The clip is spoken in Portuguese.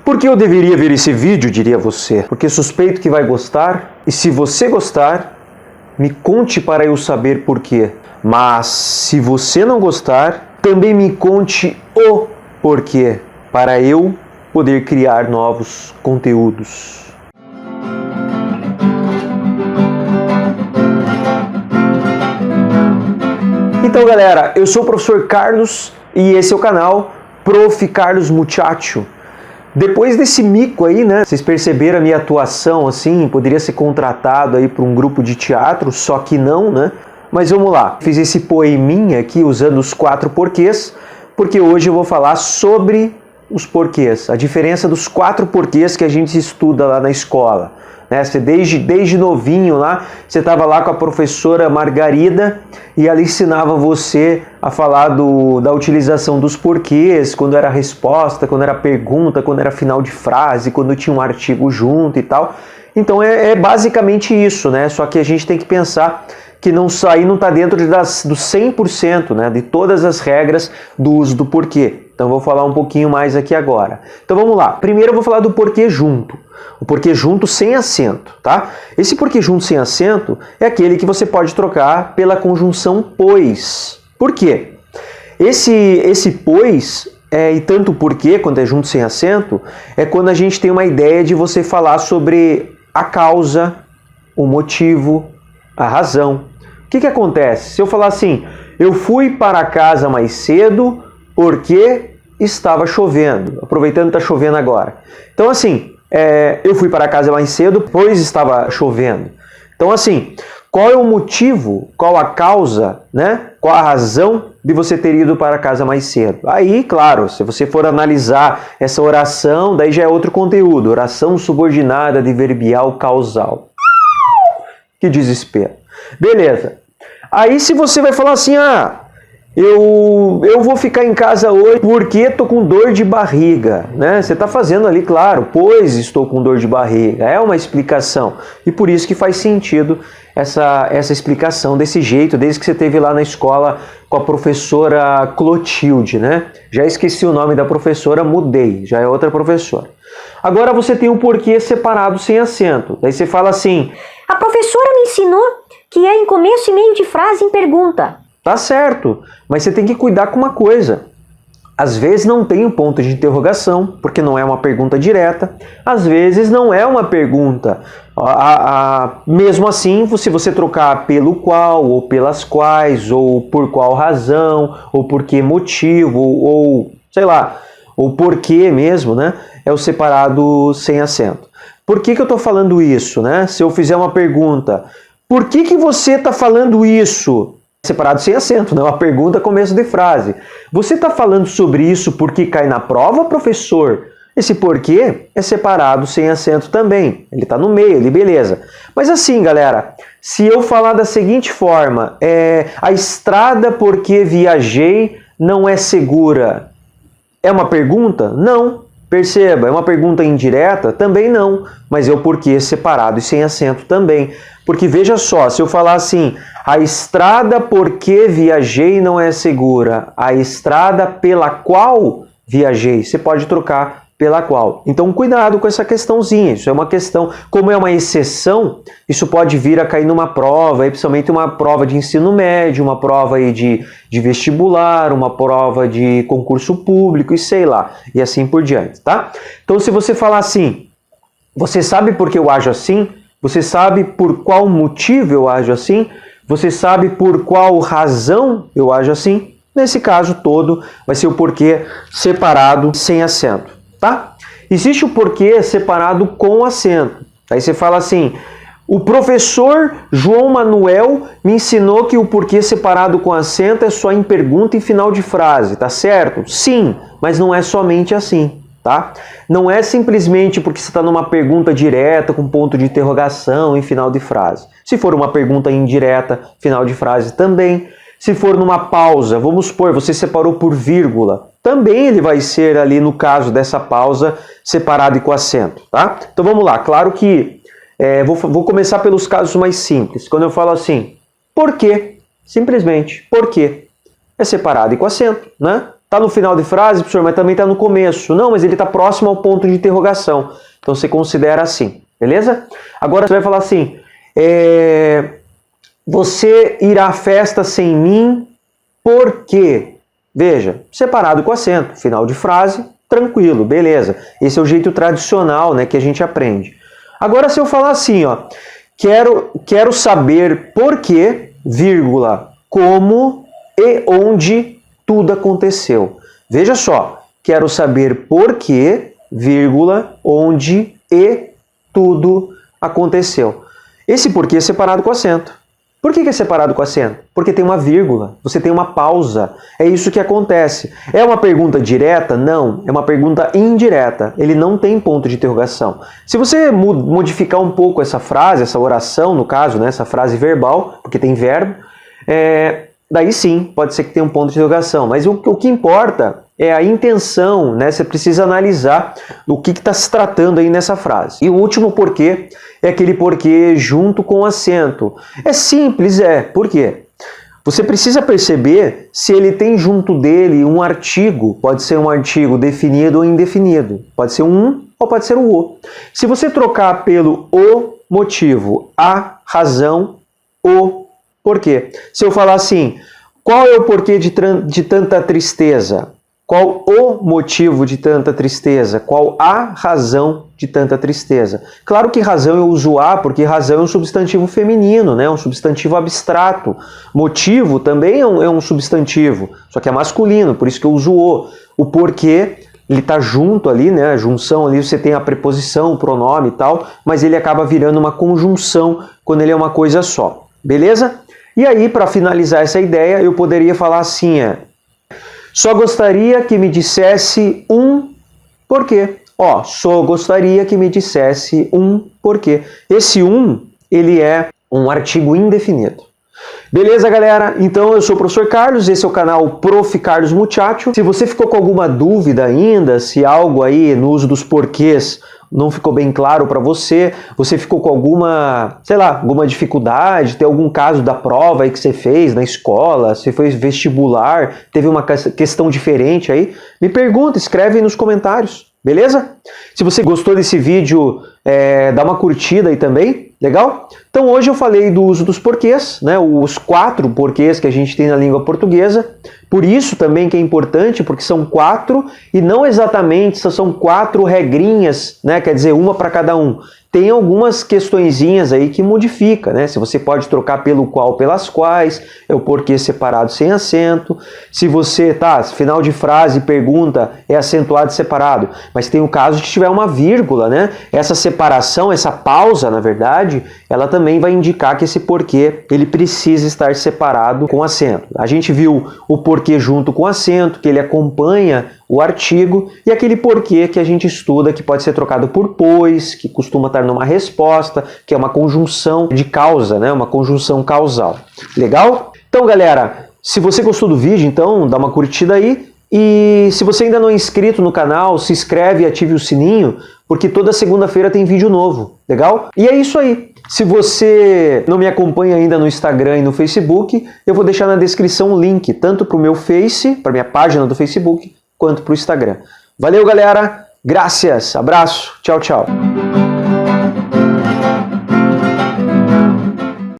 Por que eu deveria ver esse vídeo, diria você? Porque suspeito que vai gostar, e se você gostar, me conte para eu saber por quê. Mas se você não gostar, também me conte o porquê, para eu poder criar novos conteúdos. Então galera, eu sou o professor Carlos e esse é o canal Prof. Carlos Muchacho. Depois desse mico aí, né, vocês perceberam a minha atuação assim, poderia ser contratado aí para um grupo de teatro, só que não, né? Mas vamos lá, fiz esse poeminha aqui usando os 4 porquês, porque hoje eu vou falar sobre os porquês, a diferença dos 4 porquês que a gente estuda lá na escola. Né? Você desde novinho lá, você estava lá com a professora Margarida e ela ensinava você a falar da utilização dos porquês, quando era resposta, quando era pergunta, quando era final de frase, quando tinha um artigo junto e tal. Então é basicamente isso, né? Só que a gente tem que pensar que isso aí não está dentro do 100%, né, de todas as regras do uso do porquê. Então vou falar um pouquinho mais aqui agora. Então vamos lá. Primeiro eu vou falar do porquê junto. O porquê junto sem acento, tá? Esse porquê junto sem acento é aquele que você pode trocar pela conjunção pois. Por quê? Esse pois, e tanto o porquê quanto é junto sem acento, é quando a gente tem uma ideia de você falar sobre a causa, o motivo, a razão. O que acontece? Se eu falar assim, eu fui para casa mais cedo porque estava chovendo, aproveitando que está chovendo agora. Então assim, eu fui para casa mais cedo pois estava chovendo. Então assim, qual é o motivo, qual a causa, né? Qual a razão de você ter ido para casa mais cedo? Aí, claro, se você for analisar essa oração, daí já é outro conteúdo, oração subordinada adverbial causal. Que desespero. Beleza. Aí se você vai falar assim, eu vou ficar em casa hoje porque tô com dor de barriga, né? Você está fazendo ali, claro, pois estou com dor de barriga. É uma explicação. E por isso que faz sentido essa explicação desse jeito, desde que você teve lá na escola com a professora Clotilde, né? Já esqueci o nome da professora, mudei, já é outra professora. Agora você tem o porquê separado sem acento. Daí você fala assim, a professora me ensinou que é em começo e meio de frase em pergunta. Tá certo, mas você tem que cuidar com uma coisa. Às vezes não tem um ponto de interrogação, porque não é uma pergunta direta. Às vezes não é uma pergunta. Mesmo assim, se você trocar pelo qual, ou pelas quais, ou por qual razão, ou por que motivo, ou sei lá, ou porquê mesmo, né? É o separado sem acento. Por que eu estou falando isso, né? Se eu fizer uma pergunta, por que você está falando isso? Separado sem acento, né? Uma pergunta, começo de frase. Você está falando sobre isso porque cai na prova, professor? Esse porquê é separado sem acento também. Ele está no meio, ali, beleza. Mas assim, galera, se eu falar da seguinte forma, a estrada porque viajei não é segura, é uma pergunta? Não. Perceba, é uma pergunta indireta? Também não, mas é o porquê separado e sem acento também. Porque veja só, se eu falar assim, a estrada por que viajei não é segura, a estrada pela qual viajei, você pode trocar pela qual. Então cuidado com essa questãozinha, isso é uma questão, como é uma exceção, isso pode vir a cair numa prova, principalmente uma prova de ensino médio, uma prova aí de vestibular, uma prova de concurso público e sei lá, e assim por diante, tá? Então se você falar assim, você sabe por que eu ajo assim? Você sabe por qual motivo eu ajo assim? Você sabe por qual razão eu ajo assim? Nesse caso todo vai ser o porquê separado sem acento. Tá? Existe o porquê separado com acento. Aí você fala assim, o professor João Manuel me ensinou que o porquê separado com acento é só em pergunta e final de frase, tá certo? Sim, mas não é somente assim, tá? Não é simplesmente porque você está numa pergunta direta com ponto de interrogação em final de frase. Se for uma pergunta indireta, final de frase também. Se for numa pausa, vamos supor, você separou por vírgula, também ele vai ser ali, no caso dessa pausa, separado e com acento, tá? Então vamos lá, claro que vou começar pelos casos mais simples. Quando eu falo assim, por quê? Simplesmente, por quê? É separado e com acento, né? Está no final de frase, professor, mas também está no começo. Não, mas ele está próximo ao ponto de interrogação. Então você considera assim, beleza? Agora você vai falar assim, você irá à festa sem mim, por quê? Veja, separado com acento, final de frase, tranquilo, beleza. Esse é o jeito tradicional, né, que a gente aprende. Agora se eu falar assim, ó, quero saber por quê, vírgula, como e onde tudo aconteceu. Veja só, quero saber por quê, vírgula, onde e tudo aconteceu. Esse porquê é separado com acento. Por que é separado com acento? Porque tem uma vírgula, você tem uma pausa. É isso que acontece. É uma pergunta direta? Não. É uma pergunta indireta. Ele não tem ponto de interrogação. Se você modificar um pouco essa frase, essa oração, no caso, né, essa frase verbal, porque tem verbo, daí sim, pode ser que tenha um ponto de interrogação. Mas o que importa é a intenção, né? Você precisa analisar o que está se tratando aí nessa frase. E o último porquê é aquele porquê junto com acento. É simples, Por quê? Você precisa perceber se ele tem junto dele um artigo. Pode ser um artigo definido ou indefinido. Pode ser um ou pode ser o. Se você trocar pelo o motivo, a razão, o porquê. Se eu falar assim, qual é o porquê de tanta tristeza? Qual o motivo de tanta tristeza? Qual a razão de tanta tristeza? Claro que razão eu uso a, porque razão é um substantivo feminino, né? Um substantivo abstrato. Motivo também é um substantivo, só que é masculino, por isso que eu uso o. O porquê, ele está junto ali, né? A junção ali, você tem a preposição, o pronome e tal, mas ele acaba virando uma conjunção quando ele é uma coisa só. Beleza? E aí, para finalizar essa ideia, eu poderia falar assim, só gostaria que me dissesse um porquê. Só gostaria que me dissesse um porquê. Esse ele é um artigo indefinido. Beleza, galera? Então eu sou o professor Carlos, esse é o canal Prof. Carlos Muchacho. Se você ficou com alguma dúvida ainda, se algo aí no uso dos porquês não ficou bem claro para você, você ficou com alguma, alguma dificuldade, tem algum caso da prova aí que você fez na escola, você fez vestibular, teve uma questão diferente aí, me pergunta, escreve aí nos comentários, beleza? Se você gostou desse vídeo, dá uma curtida aí também, legal? Então hoje eu falei do uso dos porquês, né? Os 4 porquês que a gente tem na língua portuguesa. Por isso também que é importante, porque são 4 e não exatamente são 4 regrinhas, né? Quer dizer, uma para cada um. Tem algumas questõezinhas aí que modifica, né? Se você pode trocar pelo qual, pelas quais, é o porquê separado sem acento. Se você, final de frase, pergunta, é acentuado e separado. Mas tem o caso de que tiver uma vírgula, né? Essa separação, essa pausa, na verdade, ela também vai indicar que esse porquê, ele precisa estar separado com acento. A gente viu o porquê junto com acento, que ele acompanha o artigo, e aquele porquê que a gente estuda, que pode ser trocado por pois, que costuma estar numa resposta, que é uma conjunção de causa, né? Uma conjunção causal. Legal? Então, galera, se você gostou do vídeo, então dá uma curtida aí. E se você ainda não é inscrito no canal, se inscreve e ative o sininho, porque toda segunda-feira tem vídeo novo, legal? E é isso aí. Se você não me acompanha ainda no Instagram e no Facebook, eu vou deixar na descrição o link, tanto para o meu Face, para minha página do Facebook, quanto para o Instagram. Valeu, galera! Graças! Abraço! Tchau, tchau!